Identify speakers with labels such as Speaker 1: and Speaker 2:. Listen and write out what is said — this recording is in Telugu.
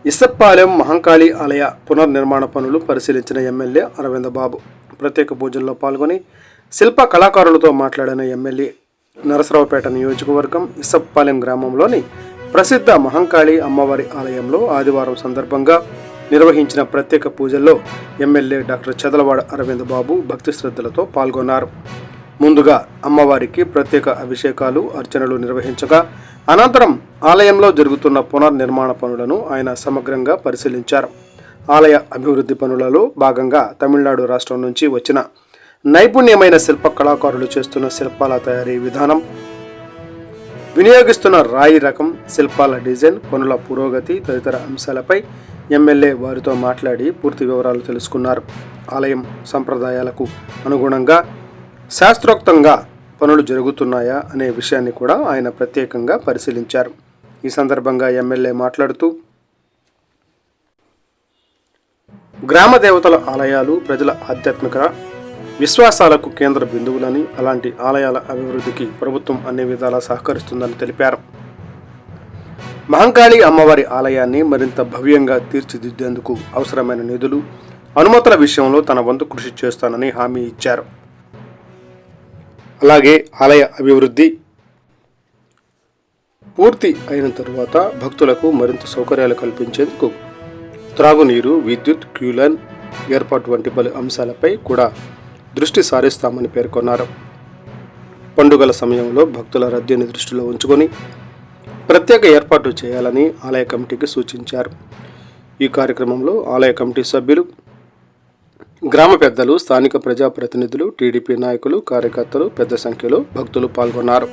Speaker 1: ఇసప్పాలెం మహంకాళి ఆలయ పునర్నిర్మాణ పనులు పరిశీలించిన ఎమ్మెల్యే అరవింద్ బాబు ప్రత్యేక పూజల్లో పాల్గొని శిల్ప కళాకారులతో మాట్లాడిన ఎమ్మెల్యే నరసరావుపేట నియోజకవర్గం ఇసప్పాలెం గ్రామంలోని ప్రసిద్ధ మహంకాళి అమ్మవారి ఆలయంలో ఆదివారం సందర్భంగా నిర్వహించిన ప్రత్యేక పూజల్లో ఎమ్మెల్యే డాక్టర్ చదలవాడ అరవింద్ బాబు భక్తి శ్రద్ధలతో పాల్గొన్నారు. ముందుగా అమ్మవారికి ప్రత్యేక అభిషేకాలు అర్చనలు నిర్వహించగా అనంతరం ఆలయంలో జరుగుతున్న పునర్నిర్మాణ పనులను ఆయన సమగ్రంగా పరిశీలించారు. ఆలయ అభివృద్ధి పనులలో భాగంగా తమిళనాడు రాష్ట్రం నుంచి వచ్చిన నైపుణ్యమైన శిల్ప కళాకారులు చేస్తున్న శిల్పాల తయారీ విధానం, వినియోగిస్తున్న రాయి రకం, శిల్పాల డిజైన్, పనుల పురోగతి తదితర అంశాలపై ఎమ్మెల్యే వారితో మాట్లాడి పూర్తి వివరాలు తెలుసుకున్నారు. ఆలయం సంప్రదాయాలకు అనుగుణంగా శాస్త్రోక్తంగా పనులు జరుగుతున్నాయా అనే విషయాన్ని కూడా ఆయన ప్రత్యేకంగా పరిశీలించారు. ఈ సందర్భంగా ఎమ్మెల్యే మాట్లాడుతూ గ్రామ దేవతల ఆలయాలు ప్రజల ఆధ్యాత్మిక విశ్వాసాలకు కేంద్ర బిందువులని, అలాంటి ఆలయాల అభివృద్ధికి ప్రభుత్వం అన్ని విధాలా సహకరిస్తుందని తెలిపారు. మహంకాళి అమ్మవారి ఆలయాన్ని మరింత భవ్యంగా తీర్చిదిద్దేందుకు అవసరమైన నిధులు, అనుమతుల విషయంలో తన వంతు కృషి చేస్తానని హామీ ఇచ్చారు. అలాగే ఆలయ అభివృద్ధి పూర్తి అయిన తరువాత భక్తులకు మరింత సౌకర్యాలు కల్పించేందుకు త్రాగునీరు, విద్యుత్, క్యూలైన్ ఏర్పాటు వంటి పలు అంశాలపై కూడా దృష్టి సారిస్తామని పేర్కొన్నారు. పండుగల సమయంలో భక్తుల రద్దీని దృష్టిలో ఉంచుకొని ప్రత్యేక ఏర్పాటు చేయాలని ఆలయ కమిటీకి సూచించారు. ఈ కార్యక్రమంలో ఆలయ కమిటీ సభ్యులు, గ్రామ పెద్దలు, స్థానిక ప్రజాప్రతినిధులు, టీడీపీ నాయకులు, కార్యకర్తలు పెద్ద సంఖ్యలో భక్తులు పాల్గొన్నారు.